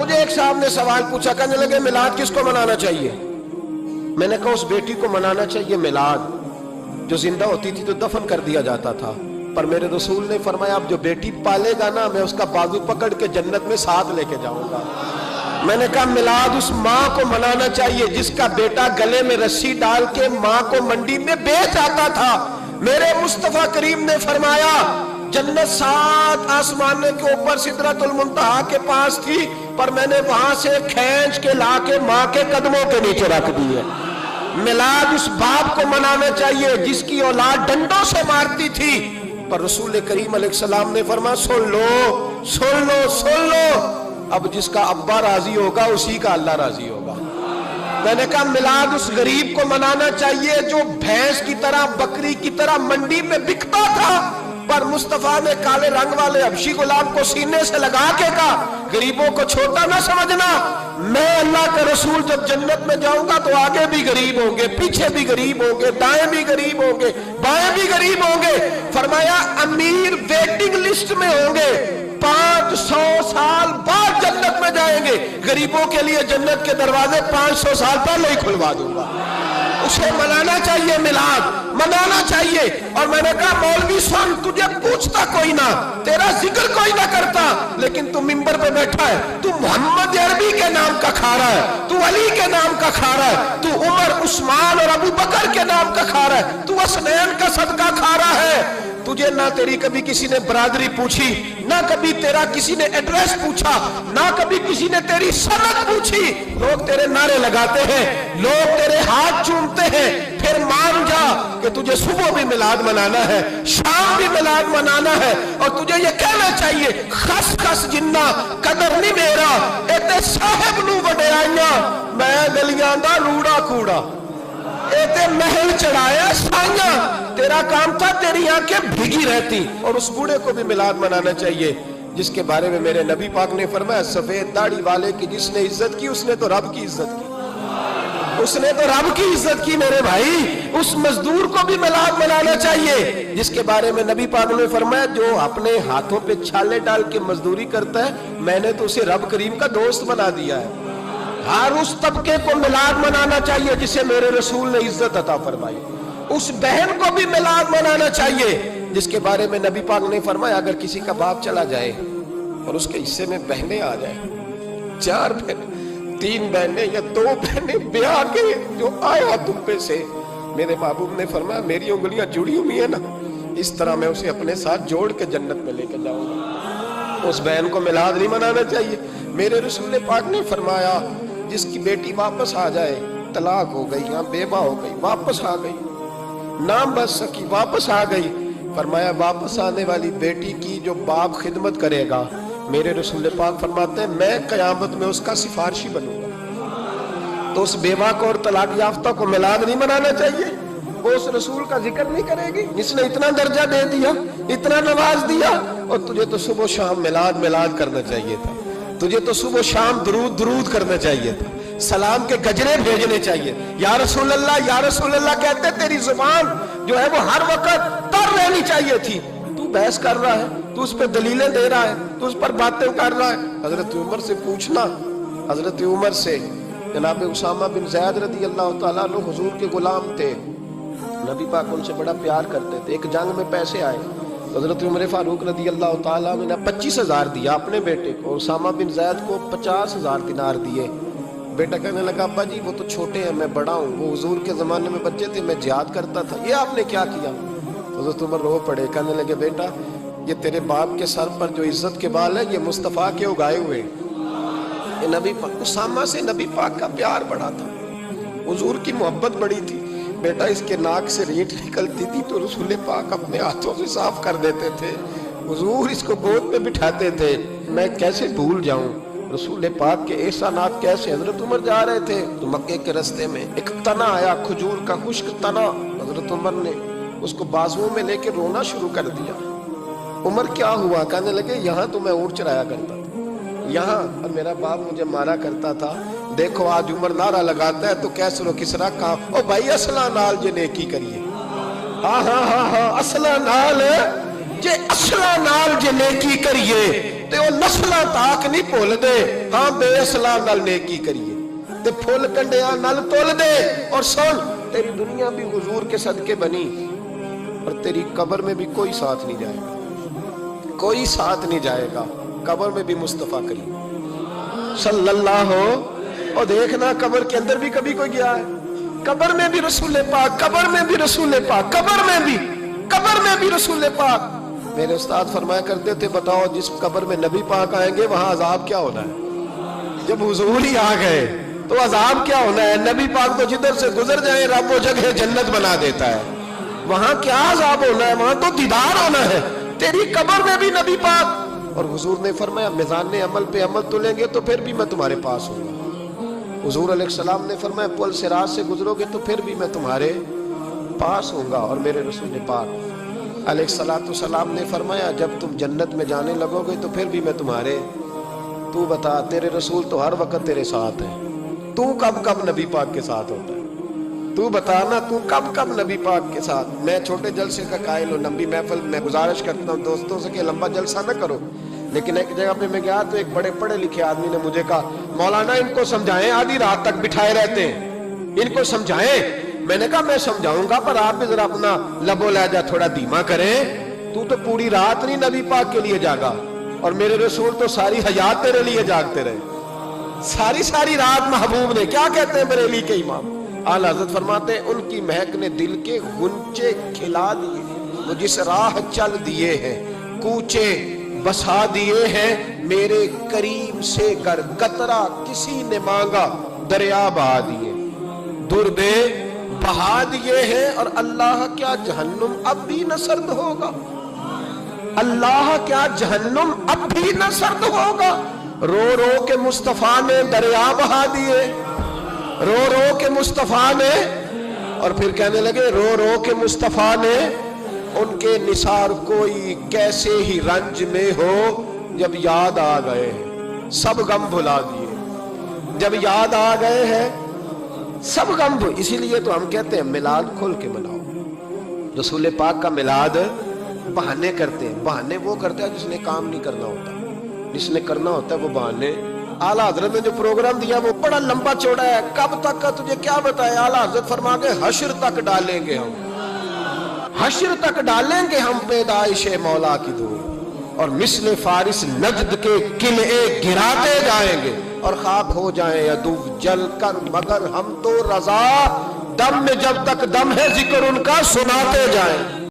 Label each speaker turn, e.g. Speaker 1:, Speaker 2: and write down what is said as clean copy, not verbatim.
Speaker 1: مجھے ایک صاحب نے سوال پوچھا، کہنے لگے میلاد کس کو منانا چاہیے؟ میں نے کہا اس بیٹی کو منانا چاہیے میلاد جو زندہ ہوتی تھی تو دفن کر دیا جاتا تھا، پر میرے رسول نے فرمایا اب جو بیٹی پالے گا نا، میں اس کا بازو پکڑ کے جنت میں ساتھ لے کے جاؤں گا۔ میں نے کہا میلاد اس ماں کو منانا چاہیے جس کا بیٹا گلے میں رسی ڈال کے ماں کو منڈی میں بیچ آتا تھا۔ میرے مصطفیٰ کریم نے فرمایا جنت 7 آسمانے کے اوپر سدرۃ المنتہا کے پاس تھی، پر میں نے وہاں سے کھینچ کے لا کے ماں کے قدموں کے نیچے رکھ دی ہے۔ میلاد اس باپ کو منانا چاہیے جس کی اولاد ڈنڈوں سے مارتی تھی، پر رسول کریم علیہ السلام نے فرمایا سن لو سن لو سن لو، اب جس کا ابا راضی ہوگا اسی کا اللہ راضی ہوگا۔ میں نے کہا میلاد اس غریب کو منانا چاہیے جو بھینس کی طرح بکری کی طرح منڈی میں بکتا تھا، پر مصطفیٰ نے کالے رنگ والے حبشی غلام کو سینے سے لگا کے کہا غریبوں کو چھوٹا نہ سمجھنا، میں اللہ کا رسول جب جنت میں جاؤں گا تو آگے بھی غریب ہوں گے، پیچھے بھی غریب ہوں گے، دائیں بھی غریب ہوں گے، بائیں بھی غریب ہوں گے۔ فرمایا امیر ویٹنگ لسٹ میں ہوں گے، 500 سال بعد جنت میں جائیں گے، غریبوں کے لیے جنت کے دروازے 500 سال پہلے ہی کھلوا دوں گا۔ اسے منانا چاہیے، میلاد منانا چاہیے۔ اور میں نے کہا مولوی سن، تجھے پوچھتا کوئی نہ، تیرا ذکر کوئی نہ کرتا، لیکن تو منبر پہ بیٹھا ہے، تو محمد عربی کے نام کا کھا رہا ہے، تو علی کے نام کا کھا رہا ہے، تو عمر عثمان اور ابو بکر کے نام کا کھا رہا ہے، تو حسنین کا صدقہ کھا رہا ہے۔ تجھے نہ تیری کبھی کسی نے برادری پوچھی، نہ کبھی تیرا کسی نے ایڈریس پوچھا، نہ کبھی کسی نے تیری سند پوچھی، لوگ تیرے نعرے لگاتے ہیں، لوگ تیرے ہاتھ چومتے ہیں۔ پھر مان جا کہ تجھے صبح بھی میلاد منانا ہے، شام بھی میلاد منانا ہے، اور تجھے یہ کہنا چاہیے خس خس جنہ قدر نہیں میرا ایتے صاحب نو وڈیائیاں، میں گلیاں دا روڑا کوڑا، ایتے محل چڑھایا سائیاں، تیرا کام تھا تیری آنکھیں بھیگی رہتی۔ اور اس بوڑھے کو بھی میلاد منانا چاہیے جس کے بارے میں میرے نبی پاک نے فرمایا سفید داڑھی والے کی جس نے عزت کی اس نے تو رب کی عزت کی، اس نے تو رب کی عزت کی میرے بھائی۔ اس مزدور کو بھی میلاد منانا چاہیے جس کے بارے میں نبی پاک نے فرمایا جو اپنے ہاتھوں پہ چھالے ڈال کے مزدوری کرتا ہے میں نے تو اسے رب کریم کا دوست بنا دیا ہے۔ ہر اس طبقے کو میلاد منانا چاہیے جسے میرے رسول نے عزت عطا فرمائی۔ اس بہن کو بھی میلاد منانا چاہیے جس کے بارے میں نبی پاک نے فرمایا اگر کسی کا باپ چلا جائے اور اس کے حصے میں بہنیں آ جائیں، 4 بہنیں، 3 بہنیں یا 2 بہنیں بیاہ کے جو آیا دبے سے، میرے محبوب نے فرمایا میری انگلیاں جڑی ہوئی ہیں نا، اس طرح میں اسے اپنے ساتھ جوڑ کے جنت میں لے کے جاؤں گا۔ اس بہن کو میلاد نہیں منانا چاہیے۔ میرے رسول پاک نے فرمایا جس کی بیٹی واپس آ جائے، طلاق ہو گئی یا بیوہ ہو گئی، واپس آ گئی، نام بچ سکی، واپس آ گئی، فرمایا واپس آنے والی بیٹی کی جو باپ خدمت کرے گا، میرے رسول پاک فرماتے ہیں میں قیامت میں اس کا سفارشی بنوں گا۔ تو اس بیوہ کو اور طلاق یافتہ کو میلاد نہیں منانا چاہیے؟ وہ اس رسول کا ذکر نہیں کرے گی جس نے اتنا درجہ دے دیا، اتنا نواز دیا؟ اور تجھے تو صبح و شام میلاد میلاد کرنا چاہیے تھا، تجھے تو صبح و شام درود درود کرنا چاہیے تھا، سلام کے گجرے بھیجنے چاہیے، یا رسول اللہ کہتے تیری زبان جو ہے وہ ہر وقت تر رہنی چاہیے تھی، تو بحث کر رہا ہے، تو اس پہ دلیلیں دے رہا ہے، تو اس پر باتیں کر رہا ہے۔ حضرت عمر سے پوچھنا، حضرت عمر سے، جناب اسامہ بن زید رضی اللہ تعالیٰ عنہ حضور کے غلام تھے، نبی پاک ان سے بڑا پیار کرتے تھے۔ ایک جنگ میں پیسے آئے، حضرت عمر فاروق رضی اللہ تعالیٰ عنہ نے 25,000 دیا اپنے بیٹے کو، اور اسامہ بن زید کو 50,000 دینار دیے۔ بیٹا کہنے لگا ابا جی وہ تو چھوٹے ہیں، میں بڑا ہوں، وہ حضور کے زمانے میں بچے تھے، میں جہاد کرتا تھا، یہ آپ نے کیا کیا؟ حضرت عمر رو پڑے، کہنے لگے بیٹا یہ تیرے باپ کے سر پر جو عزت کے بال ہے یہ مصطفیٰ کے اگائے ہوئے ہیں۔ نبی پاک اسامہ سے نبی پاک کا پیار بڑا تھا، حضور کی محبت بڑی تھی۔ بیٹا اس کے ناک سے ریٹ نکلتی تھی تو رسول پاک اپنے ہاتھوں سے صاف کر دیتے تھے، حضور اس کو گود میں بٹھاتے تھے، میں کیسے بھول جاؤں رسول پاک کے احسانات کیسے۔ حضرت عمر جا رہے تھے تو مکے کے رستے میں ایک تنا آیا، کھجور کا خشک تنا، حضرت عمر نے اس کو بازوؤں میں لے کے رونا شروع کر دیا۔ عمر کیا ہوا؟ کہنے لگے یہاں تو میں اونٹ چرایا کرتا تھا، یہاں، اور میرا باپ مجھے مارا کرتا تھا، دیکھو آج عمر نعرہ لگاتا ہے تو کیسر و کسرا کہاں، او بھائی اصلہ نال جے نیکی کریے، ہاں اصلہ نال جے، اصلہ نال جے نیکی کریے تے وہ نسلاں تاک نہیں بھول دے ہاں بے اصلاں نال نیکی کریے تے پھول کنڈیاں نال تول دے اور سن تیری دنیا بھی حضور کے صدقے بنی اور تیری قبر میں بھی کوئی ساتھ نہیں جائے گا کوئی ساتھ نہیں جائے گا قبر میں بھی مصطفیٰ کریم صلی اللہ اور دیکھنا قبر کے اندر بھی کبھی کوئی گیا ہے قبر میں بھی رسول پاک قبر میں بھی رسول پاک قبر میں بھی رسول پاک میرے استاد فرمایا کرتے تھے بتاؤ جس قبر میں نبی پاک آئیں گے وہاں عذاب کیا ہونا ہے جب حضور ہی آ گئے تو عذاب کیا ہونا ہے نبی پاک تو جدھر سے گزر جائیں رب وہ جگہ جنت بنا دیتا ہے وہاں کیا عذاب ہونا ہے وہاں تو دیدار ہونا ہے تیری قبر میں بھی نبی پاک اور حضور نے فرمایا میزان عمل پہ عمل تلیں گے تو پھر بھی میں تمہارے پاس ہوں گا حضور علیہ السلام نے فرمایا پل صراط سے گزرو گے تو پھر بھی میں تمہارے پاس ہوں گا اور میرے رسول پاک علیہ السلام نے فرمایا جب تم جنت میں جانے لگو گے تو پھر بھی میں تمہارے تو بتا تیرے رسول تو ہر وقت تیرے ساتھ ہیں تو کب نبی پاک کے ساتھ ہوتا ہے تو بتانا تو کب نبی پاک کے ساتھ میں چھوٹے جلسے کا قائل ہوں لمبی محفل میں گزارش کرتا ہوں دوستوں سے کہ لمبا جلسہ نہ کرو لیکن ایک جگہ پہ میں گیا تو ایک بڑے پڑھے لکھے آدمی نے مجھے کہا مولانا ان کو سمجھائیں آدھی رات تک بٹھائے رہتے ہیں ان کو سمجھائیں میں نے کہا میں سمجھاؤں گا پر آپ بھی ذرا اپنا لب و لہجہ تھوڑا دھیما کریں تو پوری رات نہیں نبی پاک کے لیے جاگا اور میرے رسول تو ساری حیات تیرے لیے جاگتے رہے ساری رات محبوب نے کیا کہتے ہیں بریلی کے امام اعلیٰ حضرت فرماتے ہیں ان کی مہک نے دل کے غنچے کھلا دیے وہ جس راہ چل دیے ہیں کوچے بسا دیے ہیں میرے کریم سے گر قطرہ کسی نے مانگا دریا بہا دیے دربے بہا دیے ہیں اور اللہ کیا جہنم اب بھی نہ سرد ہوگا اللہ کیا جہنم اب بھی نہ سرد ہوگا رو رو کے مصطفیٰ نے دریا بہا دیے رو رو کے مصطفیٰ نے اور پھر کہنے لگے رو رو کے مصطفیٰ نے ان کے نثار کوئی کیسے ہی رنج میں ہو جب یاد آ گئے ہیں سب غم بھلا دیے جب یاد آ گئے ہیں سب غم اسی لیے تو ہم کہتے ہیں میلاد کھل کے مناؤ رسول پاک کا میلاد بہانے کرتے ہیں بہانے وہ کرتے ہیں جس نے کام نہیں کرنا ہوتا جس نے کرنا ہوتا ہے وہ بہانے اعلیٰ حضرت نے جو پروگرام دیا وہ بڑا لمبا چوڑا ہے کب تک کا تجھے کیا بتائے اعلیٰ حضرت فرما کے حشر تک ڈالیں گے ہم پیدائش مولا کی دور اور مثل فارس نجد کے قلعے گراتے جائیں گے اور خاک ہو جائیں عدو جل کر مگر ہم تو رضا دم میں جب تک دم ہے ذکر ان کا سناتے جائیں